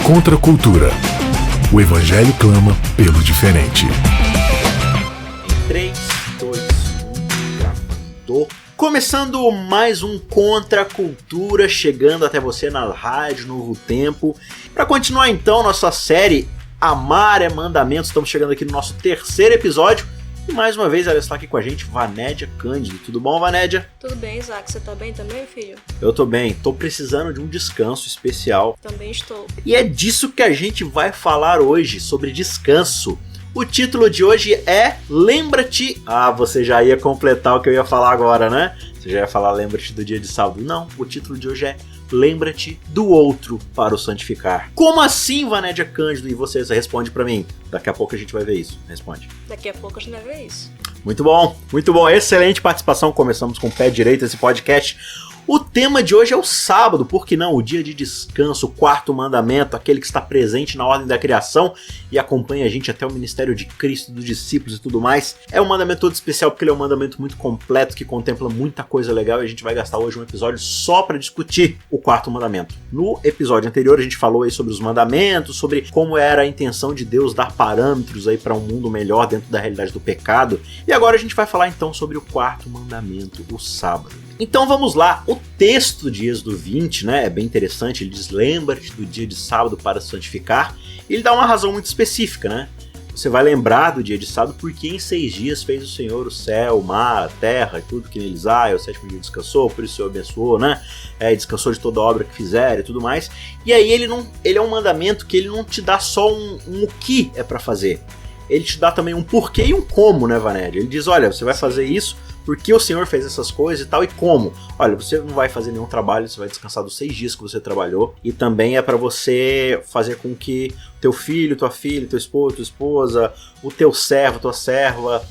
Contra a cultura. O Evangelho clama pelo diferente. 3, 2, 1, gravando. Começando mais um Contra a Cultura, chegando até você na Rádio Novo Tempo. Para continuar então nossa série Amar é Mandamento, estamos chegando aqui no nosso terceiro episódio. E mais uma vez ela está aqui com a gente, Vanédia Cândido. Tudo bom, Vanédia? Tudo bem, Isaac. Você tá bem também, filho? Eu tô bem, tô precisando de um descanso especial. Também estou. E é disso que a gente vai falar hoje, sobre descanso. O título de hoje é Lembra-te... Ah, você já ia completar o que eu ia falar agora, né? Você já ia falar Lembra-te do dia de sábado. Não, o título de hoje é Lembra-te do outro para o santificar. Como assim, Vanédia Cândido? E você responde pra mim. Daqui a pouco a gente vai ver isso. Responde. Daqui a pouco a gente vai ver isso. Muito bom, muito bom. Excelente participação. Começamos com o pé direito esse podcast. O tema de hoje é o sábado, por que não? O dia de descanso, o quarto mandamento, aquele que está presente na ordem da criação e acompanha a gente até o ministério de Cristo, dos discípulos e tudo mais. É um mandamento todo especial porque ele é um mandamento muito completo, que contempla muita coisa legal e a gente vai gastar hoje um episódio só para discutir o quarto mandamento. No episódio anterior a gente falou aí sobre os mandamentos, sobre como era a intenção de Deus dar parâmetros aí para um mundo melhor dentro da realidade do pecado. E agora a gente vai falar então sobre o quarto mandamento, o sábado. Então vamos lá, o texto de Êxodo 20, né, é bem interessante, ele diz, lembra-te do dia de sábado para santificar, e ele dá uma razão muito específica, né, você vai lembrar do dia de sábado porque em 6 dias fez o Senhor o céu, o mar, a terra e tudo que neles há, e o 7º dia descansou, por isso o Senhor abençoou, né, descansou de toda a obra que fizer e tudo mais, e aí ele é um mandamento que ele não te dá só um o que é para fazer, ele te dá também um porquê e um como, né, Vanédia, ele diz, olha, você vai fazer isso, porque o Senhor fez essas coisas e tal, e como? Olha, você não vai fazer nenhum trabalho, você vai descansar dos 6 dias que você trabalhou, e também é para você fazer com que teu filho, tua filha, teu esposo, tua esposa, o teu servo, tua serva,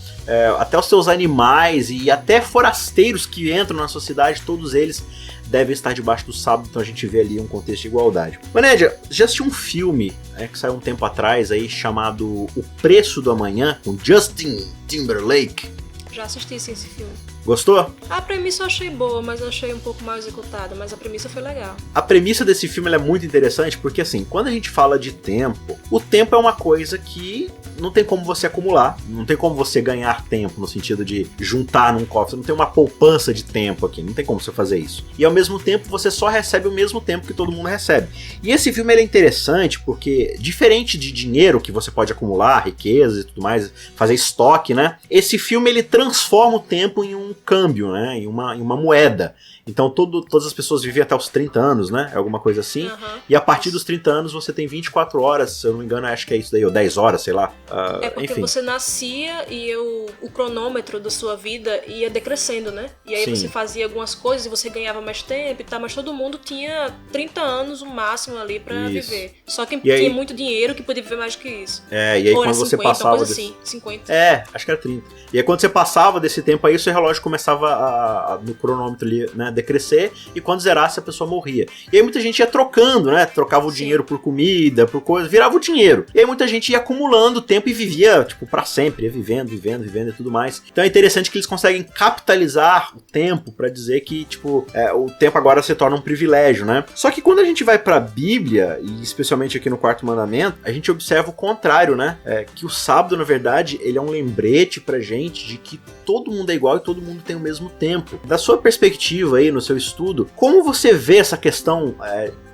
até os teus animais e até forasteiros que entram na sua cidade, todos eles devem estar debaixo do sábado, então a gente vê ali um contexto de igualdade. Vanédia, já assistiu um filme que saiu um tempo atrás aí chamado O Preço do Amanhã, com Justin Timberlake? Já assisti sim esse filme. Gostou? A premissa eu achei boa, mas eu achei um pouco mal executada, mas a premissa foi legal. A premissa desse filme é muito interessante porque, assim, quando a gente fala de tempo, o tempo é uma coisa que não tem como você acumular, não tem como você ganhar tempo no sentido de juntar num cofre, não tem uma poupança de tempo aqui, não tem como você fazer isso. E ao mesmo tempo você só recebe o mesmo tempo que todo mundo recebe. E esse filme ele é interessante porque, diferente de dinheiro que você pode acumular, riquezas e tudo mais, fazer estoque, né? Esse filme ele transforma o tempo em um câmbio, né? Em uma moeda. Então todas as pessoas vivem até os 30 anos, né? É alguma coisa assim. Uhum. E a partir dos 30 anos você tem 24 horas, se eu não me engano, acho que é isso daí, ou 10 horas, sei lá. É porque enfim. você nascia e o cronômetro da sua vida ia decrescendo, né? E aí Sim. Você fazia algumas coisas e você ganhava mais tempo e tal, mas todo mundo tinha 30 anos o máximo ali pra viver. Só que tinha aí, muito dinheiro que podia viver mais do que isso. E aí ou quando era você 50, passava... coisa assim, 50. Acho que era 30. E aí quando você passava desse tempo aí, o seu relógio começava no cronômetro ali, né, decrescer, e quando zerasse a pessoa morria. E aí muita gente ia trocando, né, trocava o dinheiro por comida, por coisa, virava o dinheiro. E aí muita gente ia acumulando tempo e vivia, tipo, pra sempre, ia vivendo e tudo mais. Então é interessante que eles conseguem capitalizar o tempo pra dizer que, tipo, o tempo agora se torna um privilégio, né? Só que quando a gente vai pra Bíblia, e especialmente aqui no quarto mandamento, a gente observa o contrário, né? Que o sábado, na verdade, ele é um lembrete pra gente de que todo mundo é igual e todo mundo tem o mesmo tempo. Da sua perspectiva aí, no seu estudo, como você vê essa questão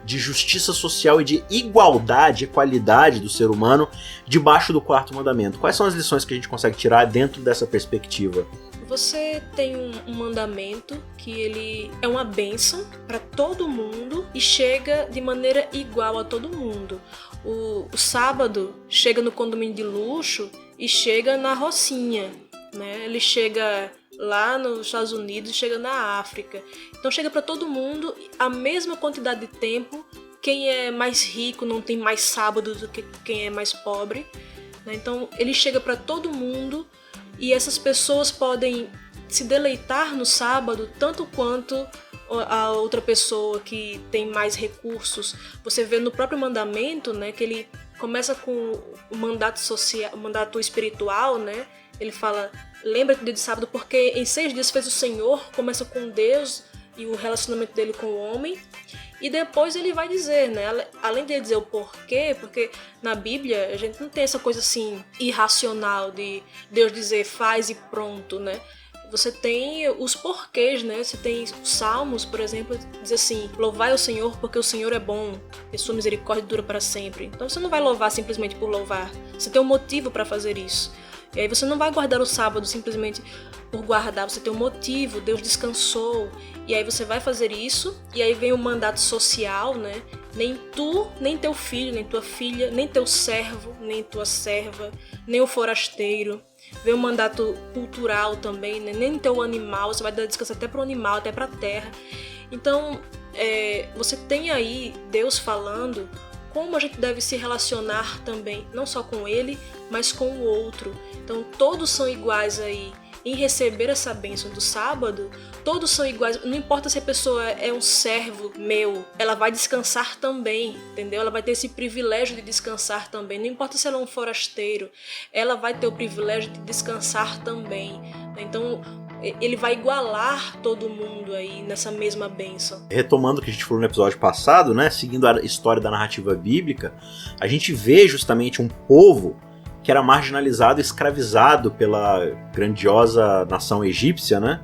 de justiça social e de igualdade, equalidade do ser humano debaixo do quarto mandamento? Quais são as lições que a gente consegue tirar dentro dessa perspectiva? Você tem um mandamento que ele é uma bênção para todo mundo e chega de maneira igual a todo mundo. O sábado chega no condomínio de luxo e chega na Rocinha, né? Ele chega lá nos Estados Unidos e chega na África. Então chega para todo mundo a mesma quantidade de tempo. Quem é mais rico não tem mais sábado do que quem é mais pobre, né? Então ele chega para todo mundo e essas pessoas podem se deleitar no sábado tanto quanto a outra pessoa que tem mais recursos. Você vê no próprio mandamento, né, que ele começa com o mandato social, o mandato espiritual, né? Ele fala: lembra do dia de sábado porque em 6 dias fez o Senhor. Começa com Deus e o relacionamento dele com o homem. E depois ele vai dizer, né? Além de dizer o porquê, porque na Bíblia a gente não tem essa coisa assim irracional de Deus dizer faz e pronto, né? Você tem os porquês, né? Você tem os Salmos, por exemplo, diz assim: louvai o Senhor porque o Senhor é bom e sua misericórdia dura para sempre. Então você não vai louvar simplesmente por louvar. Você tem um motivo para fazer isso. E aí você não vai guardar o sábado simplesmente por guardar, você tem um motivo, Deus descansou. E aí você vai fazer isso, e aí vem o mandato social, né? Nem tu, nem teu filho, nem tua filha, nem teu servo, nem tua serva, nem o forasteiro. Vem o mandato cultural também, né? Nem teu animal, você vai dar descanso até para o animal, até para a terra. Então, você tem aí Deus falando como a gente deve se relacionar também, não só com ele, mas com o outro. Então todos são iguais aí em receber essa bênção do sábado, todos são iguais, não importa se a pessoa é um servo meu, ela vai descansar também, entendeu? Ela vai ter esse privilégio de descansar também, não importa se ela é um forasteiro, ela vai ter o privilégio de descansar também. Então ele vai igualar todo mundo aí nessa mesma bênção. Retomando o que a gente falou no episódio passado, né, seguindo a história da narrativa bíblica, a gente vê justamente um povo que era marginalizado e escravizado pela grandiosa nação egípcia, né?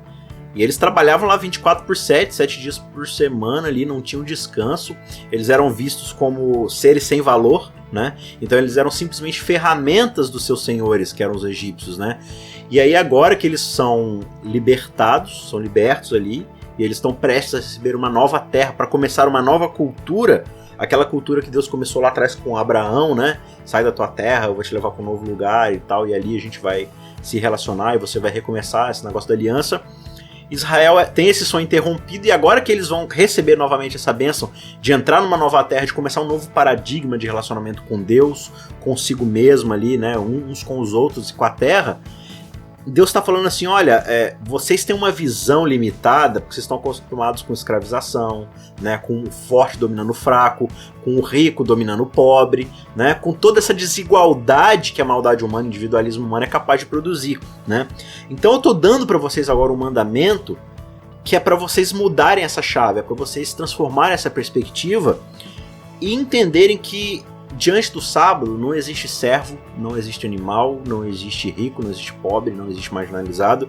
E eles trabalhavam lá 24/7, 7 dias por semana ali, não tinham descanso. Eles eram vistos como seres sem valor, né? Então eles eram simplesmente ferramentas dos seus senhores, que eram os egípcios, né? E aí agora que eles são libertados, são libertos ali, e eles estão prestes a receber uma nova terra, para começar uma nova cultura, aquela cultura que Deus começou lá atrás com Abraão, né? Sai da tua terra, eu vou te levar para um novo lugar e tal, e ali a gente vai se relacionar e você vai recomeçar esse negócio da aliança. Israel tem esse sonho interrompido, e agora que eles vão receber novamente essa bênção de entrar numa nova terra, de começar um novo paradigma de relacionamento com Deus, consigo mesmo ali, né? Uns com os outros e com a terra, Deus está falando assim, olha, vocês têm uma visão limitada, porque vocês estão acostumados com escravização, né, com o forte dominando o fraco, com o rico dominando o pobre, né, com toda essa desigualdade que a maldade humana, o individualismo humano é capaz de produzir, né? Então eu estou dando para vocês agora um mandamento que é para vocês mudarem essa chave, é para vocês transformarem essa perspectiva e entenderem que diante do sábado não existe servo, não existe animal, não existe rico, não existe pobre, não existe marginalizado.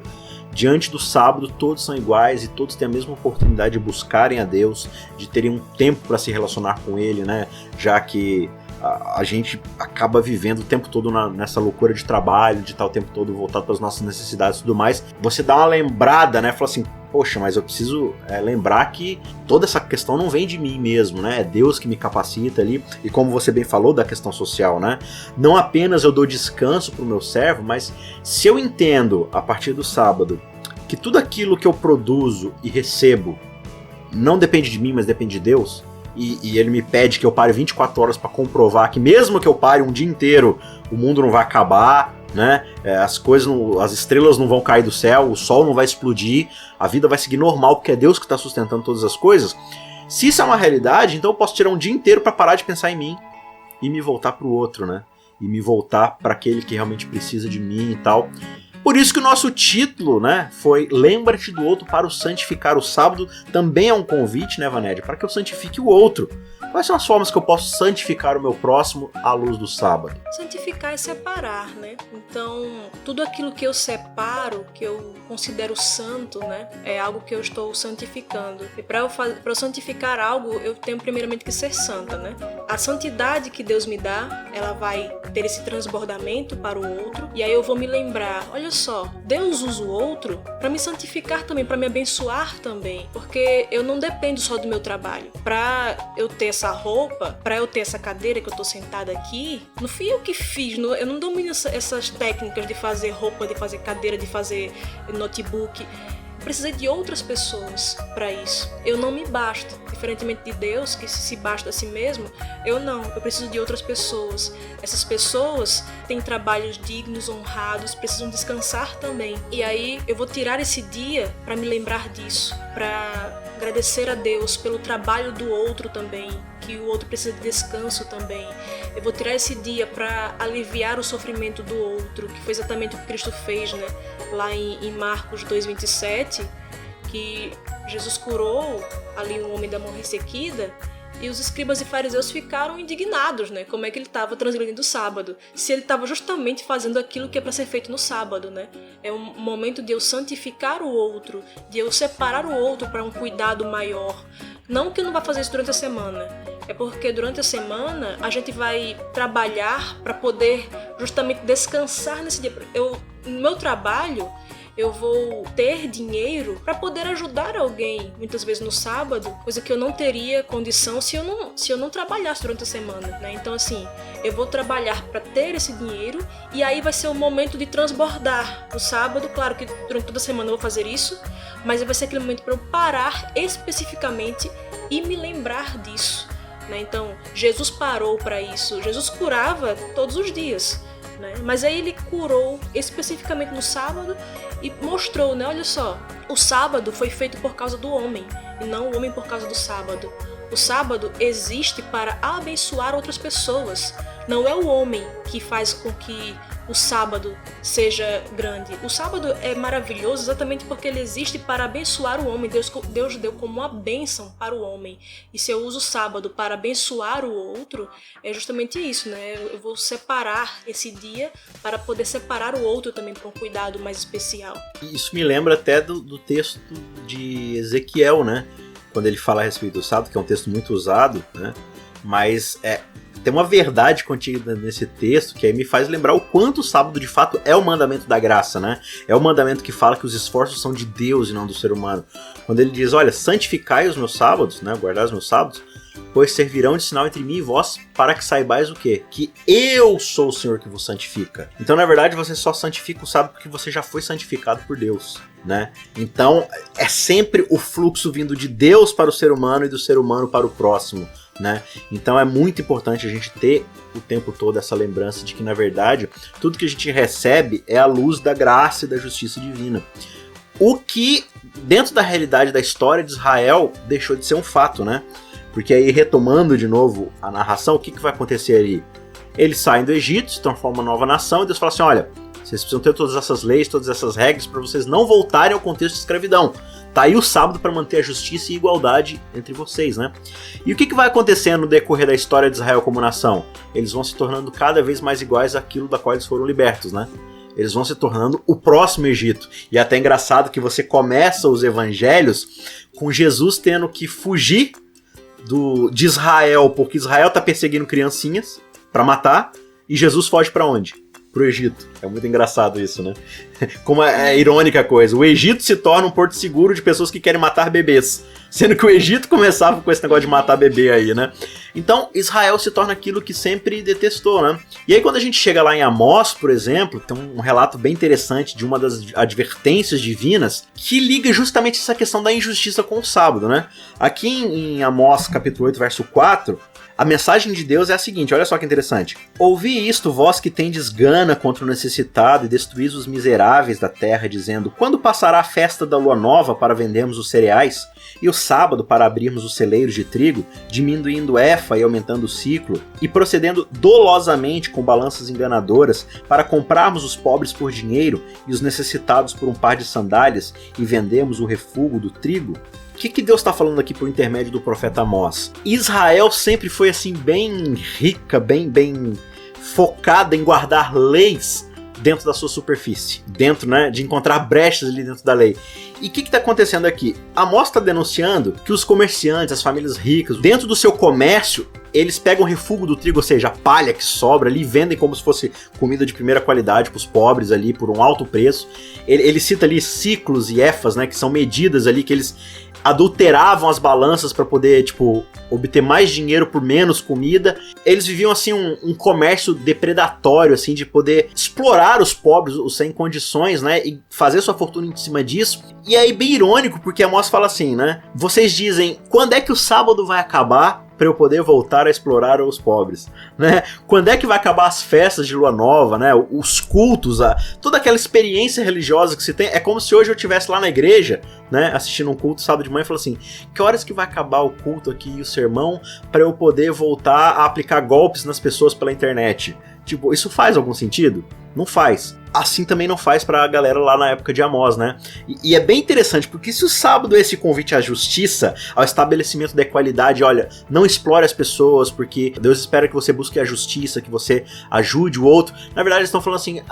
Diante do sábado todos são iguais e todos têm a mesma oportunidade de buscarem a Deus, de terem um tempo para se relacionar com Ele, né? Já que a gente acaba vivendo o tempo todo nessa loucura de trabalho, de estar o tempo todo voltado para as nossas necessidades e tudo mais. Você dá uma lembrada, né? Fala assim, poxa, mas eu preciso lembrar que toda essa questão não vem de mim mesmo, né? É Deus que me capacita ali. E como você bem falou da questão social, né? Não apenas eu dou descanso para o meu servo, mas se eu entendo a partir do sábado que tudo aquilo que eu produzo e recebo não depende de mim, mas depende de Deus, e ele me pede que eu pare 24 horas para comprovar que mesmo que eu pare um dia inteiro, o mundo não vai acabar, né? As estrelas não vão cair do céu, o sol não vai explodir, a vida vai seguir normal, porque é Deus que está sustentando todas as coisas. Se isso é uma realidade, então eu posso tirar um dia inteiro para parar de pensar em mim e me voltar para o outro, né? E me voltar para aquele que realmente precisa de mim e tal. Por isso que o nosso título, né, foi Lembra-te do outro para o santificar. O sábado também é um convite, né, Vanédia, para que eu santifique o outro. Quais são as formas que eu posso santificar o meu próximo à luz do sábado? Santificar é separar, né? Então, tudo aquilo que eu separo, que eu considero santo, né, é algo que eu estou santificando. E para eu santificar algo, eu tenho primeiramente que ser santa, né? A santidade que Deus me dá, ela vai ter esse transbordamento para o outro, e aí eu vou me lembrar, olha só, Deus usa o outro para me santificar também, para me abençoar também, porque eu não dependo só do meu trabalho. Para eu ter essa roupa, para eu ter essa cadeira que eu tô sentada aqui, não fui eu que fiz, eu não domino essas técnicas de fazer roupa, de fazer cadeira, de fazer notebook. Precisei de outras pessoas para isso. Eu não me basto. Diferentemente de Deus, que se basta a si mesmo, eu não. Eu preciso de outras pessoas. Essas pessoas têm trabalhos dignos, honrados, precisam descansar também. E aí eu vou tirar esse dia para me lembrar disso, para agradecer a Deus pelo trabalho do outro também, que o outro precisa de descanso também. Eu vou tirar esse dia para aliviar o sofrimento do outro, que foi exatamente o que Cristo fez, né? Lá em Marcos 2,27, que Jesus curou ali um homem da mão ressequida, e os escribas e fariseus ficaram indignados, né? Como é que ele estava transgredindo o sábado? Se ele estava justamente fazendo aquilo que é para ser feito no sábado, né? É um momento de eu santificar o outro, de eu separar o outro para um cuidado maior. Não que eu não vá fazer isso durante a semana, é porque durante a semana a gente vai trabalhar para poder justamente descansar nesse dia. No meu trabalho, eu vou ter dinheiro para poder ajudar alguém, muitas vezes no sábado, coisa que eu não teria condição se eu não trabalhasse durante a semana, né? Então, assim, eu vou trabalhar para ter esse dinheiro e aí vai ser o momento de transbordar. No sábado, claro que durante toda a semana eu vou fazer isso, mas vai ser aquele momento para eu parar especificamente e me lembrar disso, né? Então, Jesus parou para isso. Jesus curava todos os dias, né? Mas aí ele curou especificamente no sábado e mostrou, né? Olha só, o sábado foi feito por causa do homem e não o homem por causa do sábado. O sábado existe para abençoar outras pessoas. Não é o homem que faz com que o sábado seja grande. O sábado é maravilhoso exatamente porque ele existe para abençoar o homem. Deus deu como uma bênção para o homem. E se eu uso o sábado para abençoar o outro, é justamente isso, né? Eu vou separar esse dia para poder separar o outro também para um cuidado mais especial. Isso me lembra até do texto de Ezequiel, né? Quando ele fala a respeito do sábado, que é um texto muito usado, né? Mas tem uma verdade contida nesse texto que aí me faz lembrar o quanto o sábado de fato é o mandamento da graça, né? É o mandamento que fala que os esforços são de Deus e não do ser humano. Quando ele diz, olha, santificai os meus sábados, né? Guardai os meus sábados, pois servirão de sinal entre mim e vós, para que saibais o quê? Que eu sou o Senhor que vos santifica. Então, na verdade, você só santifica o sábado porque você já foi santificado por Deus, né? Então, é sempre o fluxo vindo de Deus para o ser humano e do ser humano para o próximo, né? Então é muito importante a gente ter o tempo todo essa lembrança de que, na verdade, tudo que a gente recebe é a luz da graça e da justiça divina. O que, dentro da realidade da história de Israel, deixou de ser um fato, né? Porque aí, retomando de novo a narração, o que vai acontecer ali? Eles saem do Egito, se transformam uma nova nação, e Deus fala assim, olha, vocês precisam ter todas essas leis, todas essas regras, para vocês não voltarem ao contexto de escravidão. Tá aí o sábado para manter a justiça e igualdade entre vocês, né? E o que vai acontecendo no decorrer da história de Israel como nação? Eles vão se tornando cada vez mais iguais àquilo da qual eles foram libertos, né? Eles vão se tornando o próximo Egito. E é até engraçado que você começa os evangelhos com Jesus tendo que fugir de Israel, porque Israel tá perseguindo criancinhas para matar, e Jesus foge para onde? Pro Egito. É muito engraçado isso, né? Como é irônica a coisa. O Egito se torna um porto seguro de pessoas que querem matar bebês. Sendo que o Egito começava com esse negócio de matar bebê aí, né? Então, Israel se torna aquilo que sempre detestou, né? E aí, quando a gente chega lá em Amós, por exemplo, tem um relato bem interessante de uma das advertências divinas que liga justamente essa questão da injustiça com o sábado, né? Aqui em Amós, capítulo 8, verso 4... a mensagem de Deus é a seguinte, olha só que interessante. Ouvi isto, vós que tendes gana contra o necessitado e destruís os miseráveis da terra, dizendo, quando passará a festa da lua nova para vendermos os cereais, e o sábado para abrirmos os celeiros de trigo, diminuindo efa e aumentando o ciclo, e procedendo dolosamente com balanças enganadoras, para comprarmos os pobres por dinheiro e os necessitados por um par de sandálias, e vendemos o refúgio do trigo? O que Deus está falando aqui por intermédio do profeta Amós? Israel sempre foi assim bem rica, bem focada em guardar leis dentro da sua superfície, dentro, né, de encontrar brechas ali dentro da lei. E o que está acontecendo aqui? Amós está denunciando que os comerciantes, as famílias ricas, dentro do seu comércio, eles pegam o refúgio do trigo, ou seja, a palha que sobra ali, vendem como se fosse comida de primeira qualidade para os pobres ali, por um alto preço. Ele cita ali ciclos e efas, né, que são medidas ali que eles adulteravam as balanças para poder, obter mais dinheiro por menos comida. Eles viviam, assim, um comércio depredatório, assim, de poder explorar os pobres, os sem condições, né, e fazer sua fortuna em cima disso. E aí, bem irônico, porque Amós fala assim, né, vocês dizem, quando é que o sábado vai acabar para eu poder voltar a explorar os pobres, né? Quando é que vai acabar as festas de lua nova, né? Os cultos, toda aquela experiência religiosa que se tem. É como se hoje eu estivesse lá na igreja, né, assistindo um culto sábado de manhã e falando assim, que horas que vai acabar o culto aqui e o sermão para eu poder voltar a aplicar golpes nas pessoas pela internet? Tipo, isso faz algum sentido? Não faz. Assim também não faz pra galera lá na época de Amós, né? E é bem interessante, porque se o sábado é esse convite à justiça, ao estabelecimento da equalidade, olha, não explore as pessoas, porque Deus espera que você busque a justiça, que você ajude o outro. Na verdade, eles estão falando assim,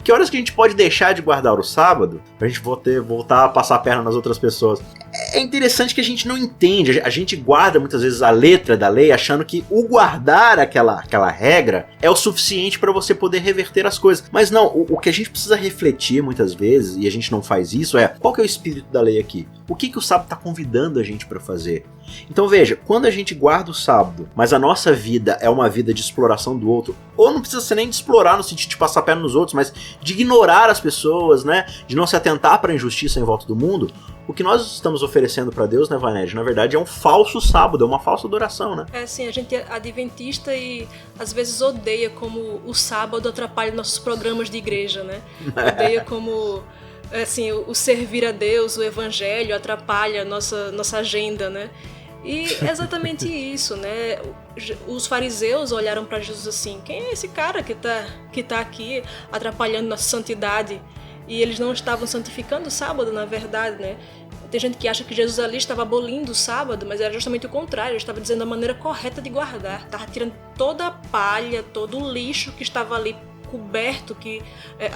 que horas que a gente pode deixar de guardar o sábado pra gente voltar a passar a perna nas outras pessoas? É interessante que a gente não entende, a gente guarda muitas vezes a letra da lei achando que o guardar aquela regra é o suficiente para você poder reverter as coisas. Mas não, o que a gente precisa refletir muitas vezes, e a gente não faz isso, qual que é o espírito da lei aqui? O que o sábado está convidando a gente para fazer? Então veja, quando a gente guarda o sábado, mas a nossa vida é uma vida de exploração do outro, ou não precisa ser nem de explorar no sentido de passar a perna nos outros, mas de ignorar as pessoas, né? De não se atentar para a injustiça em volta do mundo, o que nós estamos oferecendo para Deus, né, Vanessa, na verdade é um falso sábado, é uma falsa adoração, né? É assim, a gente é adventista e às vezes odeia como o sábado atrapalha nossos programas de igreja, né? Odeia como assim, o servir a Deus, o evangelho atrapalha a nossa agenda, né? E é exatamente isso, né? Os fariseus olharam para Jesus assim, quem é esse cara que tá aqui atrapalhando nossa santidade? E eles não estavam santificando o sábado, na verdade, né? Tem gente que acha que Jesus ali estava abolindo o sábado, mas era justamente o contrário, ele estava dizendo a maneira correta de guardar, estava tirando toda a palha, todo o lixo que estava ali coberto, que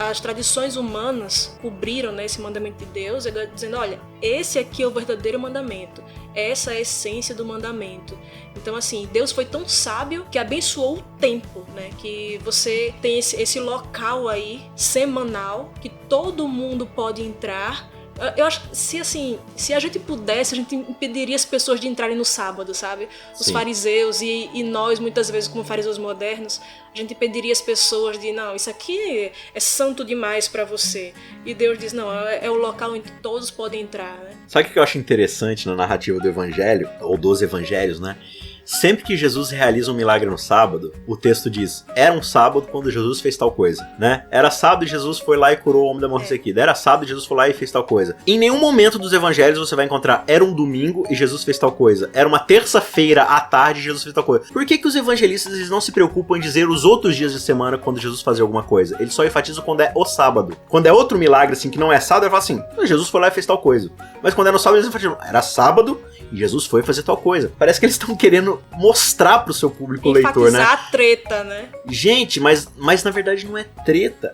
as tradições humanas cobriram, né, esse mandamento de Deus, dizendo, olha, esse aqui é o verdadeiro mandamento, essa é a essência do mandamento. Então assim, Deus foi tão sábio que abençoou o tempo, né, que você tem esse local aí, semanal, que todo mundo pode entrar. Eu acho que se a gente pudesse, a gente impediria as pessoas de entrarem no sábado, sabe? Os Sim. Fariseus e nós, muitas vezes, como fariseus modernos, a gente impediria as pessoas de, não, isso aqui é santo demais pra você. E Deus diz, não, é o local onde todos podem entrar, né? Sabe o que eu acho interessante na narrativa do evangelho, ou dos evangelhos, né? Sempre que Jesus realiza um milagre no sábado, o texto diz, era um sábado quando Jesus fez tal coisa, né? Era sábado e Jesus foi lá e curou o homem da mão ressequida. Era sábado e Jesus foi lá e fez tal coisa. Em nenhum momento dos evangelhos você vai encontrar, era um domingo e Jesus fez tal coisa. Era uma terça-feira à tarde e Jesus fez tal coisa. Por que os evangelistas eles não se preocupam em dizer os outros dias de semana quando Jesus fazia alguma coisa? Eles só enfatizam quando é o sábado. Quando é outro milagre, assim, que não é sábado, ele fala assim, Jesus foi lá e fez tal coisa. Mas quando é no sábado, eles enfatizam, era sábado e Jesus foi fazer tal coisa. Parece que eles estão querendo mostrar pro seu público leitor, né? Enfatizar a treta, né? Gente, mas na verdade não é treta.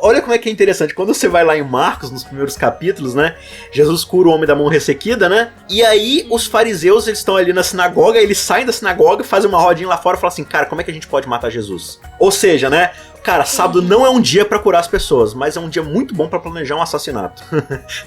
Olha como é que é interessante. Quando você vai lá em Marcos, nos primeiros capítulos, né? Jesus cura o homem da mão ressequida, né? E aí os fariseus, eles estão ali na sinagoga, eles saem da sinagoga, fazem uma rodinha lá fora e falam assim, cara, como é que a gente pode matar Jesus? Ou seja, né? Cara, sábado não é um dia pra curar as pessoas, mas é um dia muito bom pra planejar um assassinato,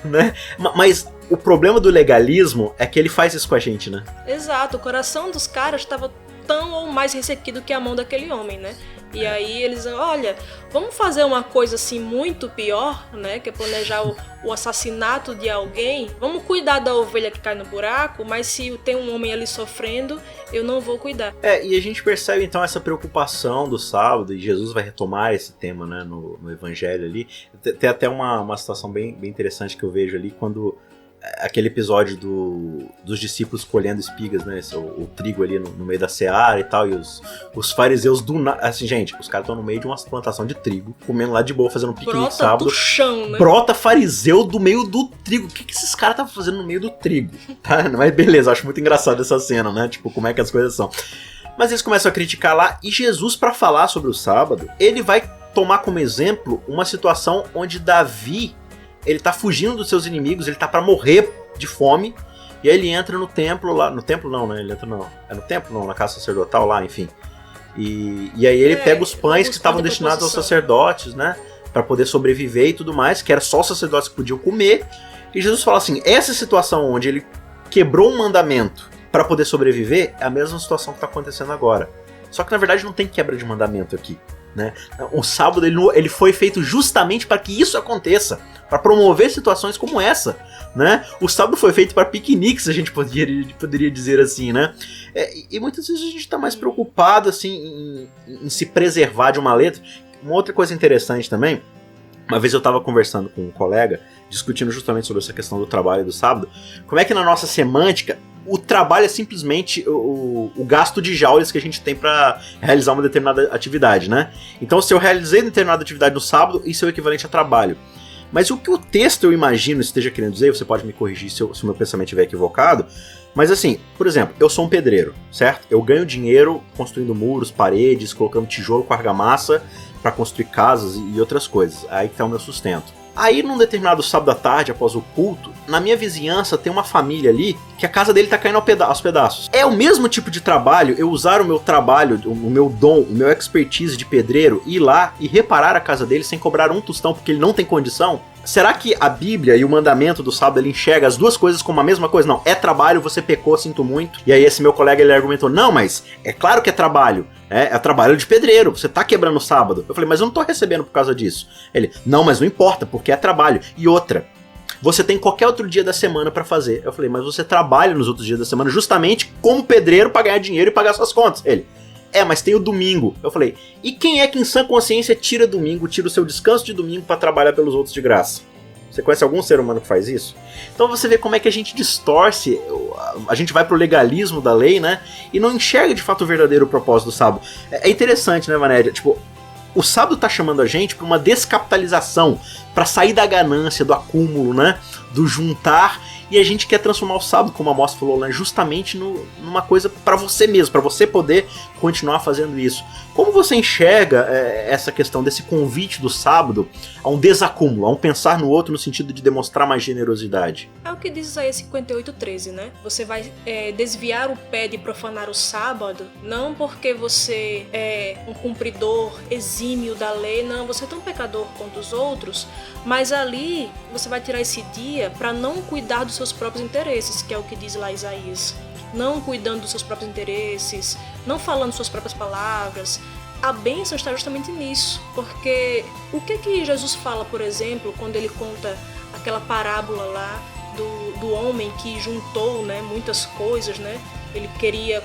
né? Mas o problema do legalismo é que ele faz isso com a gente, né? Exato, o coração dos caras estava tão ou mais ressequido que a mão daquele homem, né? E aí eles, olha, vamos fazer uma coisa assim muito pior, né? Que é planejar o assassinato de alguém. Vamos cuidar da ovelha que cai no buraco, mas se tem um homem ali sofrendo, eu não vou cuidar. E a gente percebe então essa preocupação do sábado, e Jesus vai retomar esse tema, né, no evangelho ali. Tem até uma situação bem interessante que eu vejo ali, quando aquele episódio dos discípulos colhendo espigas, né? O trigo ali no meio da seara e tal, e os fariseus do nada. Assim, gente, os caras estão no meio de uma plantação de trigo, comendo lá de boa, fazendo um piquenique Brota sábado. do chão, né? Brota fariseu do meio do trigo. O que esses caras estavam fazendo no meio do trigo? Tá? Mas beleza, eu acho muito engraçado essa cena, né? Tipo, como é que as coisas são. Mas eles começam a criticar lá, e Jesus, pra falar sobre o sábado, ele vai tomar como exemplo uma situação onde Davi, ele tá fugindo dos seus inimigos, ele tá pra morrer de fome, e aí ele entra no templo lá, no templo não, né, ele entra no templo não, na casa sacerdotal lá, enfim, e aí ele pega os pães que estavam destinados aos sacerdotes, né, pra poder sobreviver e tudo mais, que era só os sacerdotes que podiam comer, e Jesus fala assim, essa situação onde ele quebrou um mandamento pra poder sobreviver, é a mesma situação que tá acontecendo agora, só que na verdade não tem quebra de mandamento aqui, né? O sábado ele foi feito justamente para que isso aconteça, para promover situações como essa, né? O sábado foi feito para piqueniques, a gente poderia dizer assim, né? E muitas vezes a gente está mais preocupado assim, em se preservar de uma letra. Uma outra coisa interessante também, uma vez eu estava conversando com um colega, discutindo justamente sobre essa questão do trabalho e do sábado, como é que na nossa semântica o trabalho é simplesmente o gasto de joules que a gente tem para realizar uma determinada atividade, né? Então, se eu realizei determinada atividade no sábado, isso é o equivalente a trabalho. Mas o que o texto, eu imagino, esteja querendo dizer, você pode me corrigir se o meu pensamento estiver equivocado, mas assim, por exemplo, eu sou um pedreiro, certo? Eu ganho dinheiro construindo muros, paredes, colocando tijolo com argamassa para construir casas e outras coisas. Aí que tá o meu sustento. Aí, num determinado sábado à tarde, após o culto, na minha vizinhança tem uma família ali que a casa dele tá caindo aos pedaços. É o mesmo tipo de trabalho, eu usar o meu trabalho, o meu dom, o meu expertise de pedreiro, ir lá e reparar a casa dele sem cobrar um tostão porque ele não tem condição? Será que a Bíblia e o mandamento do sábado ele enxerga as duas coisas como a mesma coisa? Não, é trabalho, você pecou, sinto muito. E aí esse meu colega ele argumentou, não, mas é claro que é trabalho. É trabalho de pedreiro, você tá quebrando o sábado. Eu falei, mas eu não tô recebendo por causa disso. Ele, não, mas não importa, porque é trabalho. E outra, você tem qualquer outro dia da semana pra fazer. Eu falei, mas você trabalha nos outros dias da semana justamente como pedreiro pra ganhar dinheiro e pagar suas contas. Ele, mas tem o domingo. Eu falei, e quem é que em sã consciência tira domingo, tira o seu descanso de domingo pra trabalhar pelos outros de graça? Você conhece algum ser humano que faz isso? Então você vê como é que a gente distorce, a gente vai pro legalismo da lei, né? E não enxerga de fato o verdadeiro propósito do sábado. É interessante, né, Vanédia? Tipo, o sábado tá chamando a gente pra uma descapitalização, pra sair da ganância, do acúmulo, né? Do juntar. E a gente quer transformar o sábado, como a Moça falou, né, justamente numa coisa para você mesmo, para você poder continuar fazendo isso. Como você enxerga essa questão desse convite do sábado a um desacúmulo, a um pensar no outro no sentido de demonstrar mais generosidade? É o que diz Isaías 58:13, né? Você vai desviar o pé de profanar o sábado, não porque você é um cumpridor exímio da lei, não, você é tão pecador quanto os outros, mas ali você vai tirar esse dia para não cuidar dos seus próprios interesses, que é o que diz lá Isaías. Não cuidando dos seus próprios interesses, não falando suas próprias palavras. A bênção está justamente nisso, porque o que Jesus fala, por exemplo, quando ele conta aquela parábola lá do homem que juntou, né, muitas coisas, né? Ele queria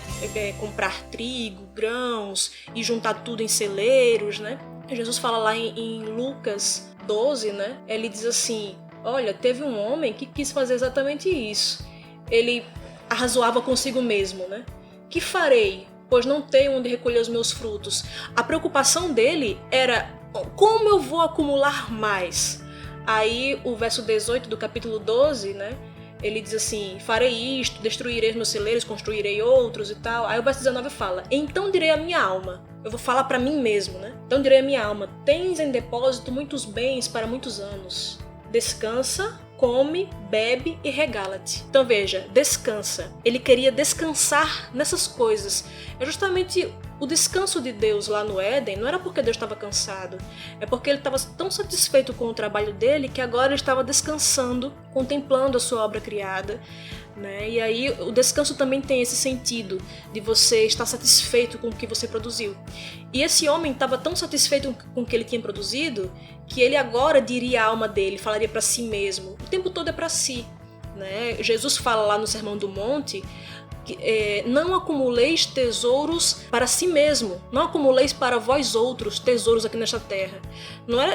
comprar trigo, grãos e juntar tudo em celeiros, né? Jesus fala lá em Lucas 12, né? Ele diz assim, olha, teve um homem que quis fazer exatamente isso. Ele arrazoava consigo mesmo, né? Que farei, pois não tenho onde recolher os meus frutos. A preocupação dele era, como eu vou acumular mais? Aí o verso 18 do capítulo 12, né? Ele diz assim, farei isto, destruirei os meus celeiros, construirei outros e tal. Aí o verso 19 fala, então direi à minha alma, eu vou falar para mim mesmo, né? Então direi à minha alma, tens em depósito muitos bens para muitos anos. Descansa, come, bebe e regala-te. Então veja, descansa. Ele queria descansar nessas coisas. É justamente o descanso de Deus lá no Éden, não era porque Deus estava cansado, é porque ele estava tão satisfeito com o trabalho dele que agora ele estava descansando, contemplando a sua obra criada, né? E aí o descanso também tem esse sentido de você estar satisfeito com o que você produziu. E esse homem estava tão satisfeito com o que ele tinha produzido que ele agora diria à alma dele, falaria para si mesmo, o tempo todo é para si, né? Jesus fala lá no Sermão do Monte, não acumuleis tesouros para si mesmo, não acumuleis para vós outros tesouros aqui nesta terra.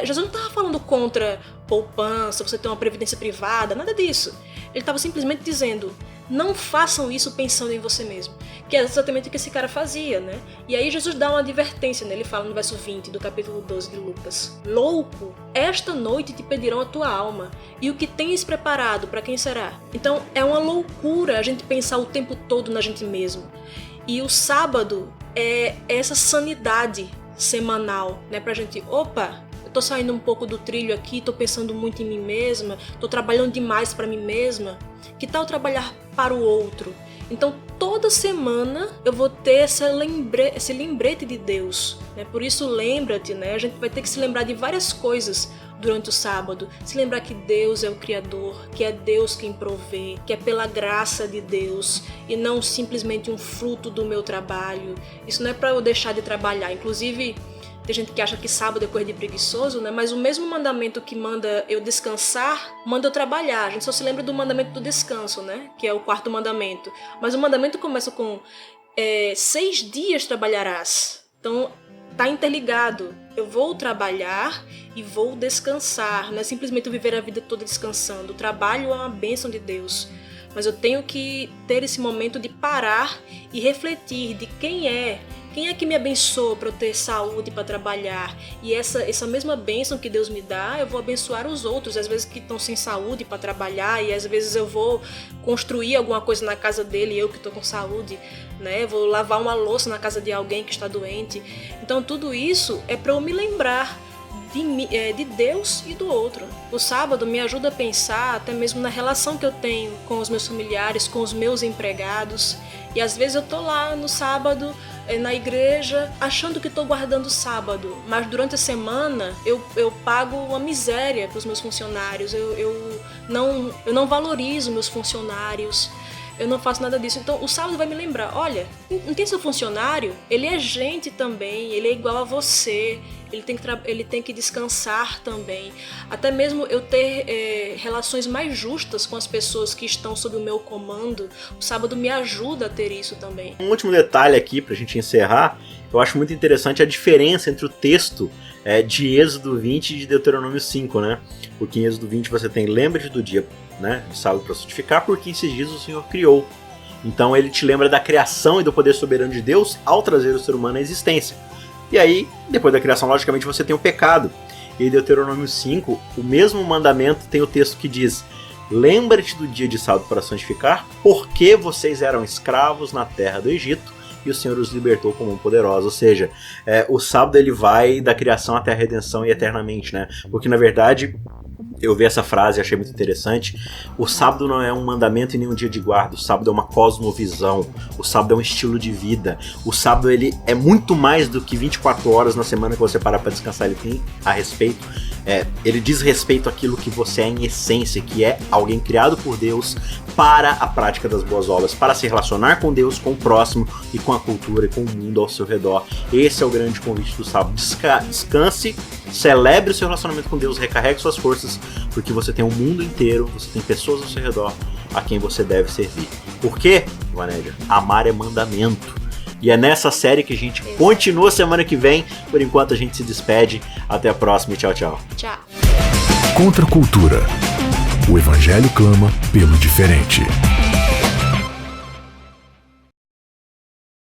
Jesus não estava falando contra poupança, você ter uma previdência privada, nada disso. Ele estava simplesmente dizendo, não façam isso pensando em você mesmo, que é exatamente o que esse cara fazia, né? E aí Jesus dá uma advertência, né? Ele fala no verso 20 do capítulo 12 de Lucas, louco, esta noite te pedirão a tua alma, e o que tens preparado, para quem será? Então é uma loucura a gente pensar o tempo todo na gente mesmo. E o sábado é essa sanidade semanal, né? Pra gente, opa, eu tô saindo um pouco do trilho aqui, tô pensando muito em mim mesma, tô trabalhando demais para mim mesma. Que tal trabalhar para o outro? Então toda semana eu vou ter esse lembrete de Deus, né? Por isso lembra-te, né? A gente vai ter que se lembrar de várias coisas durante o sábado, se lembrar que Deus é o Criador, que é Deus quem provê, que é pela graça de Deus e não simplesmente um fruto do meu trabalho. Isso não é para eu deixar de trabalhar. Inclusive, tem gente que acha que sábado é coisa de preguiçoso, né? Mas o mesmo mandamento que manda eu descansar, manda eu trabalhar. A gente só se lembra do mandamento do descanso, né? Que é o 4º mandamento. Mas o mandamento começa com 6 dias trabalharás. Então, tá interligado. Eu vou trabalhar e vou descansar. Não é simplesmente eu viver a vida toda descansando. O trabalho é uma bênção de Deus. mas eu tenho que ter esse momento de parar e refletir de quem é que me abençoa para eu ter saúde para trabalhar, e essa mesma bênção que Deus me dá, eu vou abençoar os outros, às vezes que estão sem saúde para trabalhar, e às vezes eu vou construir alguma coisa na casa dele, eu que estou com saúde, né? Vou lavar uma louça na casa de alguém que está doente. Então tudo isso é para eu me lembrar de Deus e do outro. O sábado me ajuda a pensar até mesmo na relação que eu tenho com os meus familiares, com os meus empregados. E às vezes eu tô lá no sábado, na igreja, achando que estou guardando o sábado, mas durante a semana eu pago uma miséria para os meus funcionários, eu não valorizo meus funcionários, eu não faço nada disso. Então o sábado vai me lembrar, olha, não tem seu funcionário? Ele é gente também, ele é igual a você, ele tem que descansar também. Até mesmo eu ter relações mais justas com as pessoas que estão sob o meu comando, o sábado me ajuda a ter isso também. Um último detalhe aqui pra gente encerrar, eu acho muito interessante a diferença entre o texto de Êxodo 20 e de Deuteronômio 5, né? Porque em Êxodo 20 você tem, lembre-te do dia, né, de sábado para santificar, porque em 6 dias o Senhor criou. Então ele te lembra da criação e do poder soberano de Deus ao trazer o ser humano à existência. E aí, depois da criação, logicamente, você tem o pecado. E em Deuteronômio 5, o mesmo mandamento tem o texto que diz: lembra-te do dia de sábado para santificar, porque vocês eram escravos na terra do Egito, e o Senhor os libertou como um poderoso. Ou seja, o sábado ele vai da criação até a redenção e eternamente, né? Porque, na verdade, eu vi essa frase e achei muito interessante. O sábado não é um mandamento e nem um dia de guarda. O sábado é uma cosmovisão. O sábado é um estilo de vida. O sábado ele é muito mais do que 24 horas na semana que você parar para descansar. Ele tem a respeito. Ele diz respeito àquilo que você é em essência, que é alguém criado por Deus para a prática das boas obras, para se relacionar com Deus, com o próximo e com a cultura e com o mundo ao seu redor. Esse é o grande convite do sábado. Descanse, celebre o seu relacionamento com Deus, recarregue suas forças, porque você tem um mundo inteiro, você tem pessoas ao seu redor a quem você deve servir. Por quê, Vanédia? Amar é mandamento. E é nessa série que a gente continua semana que vem. Por enquanto a gente se despede. Até a próxima e tchau, tchau. Tchau. Contra a cultura. O Evangelho clama pelo diferente.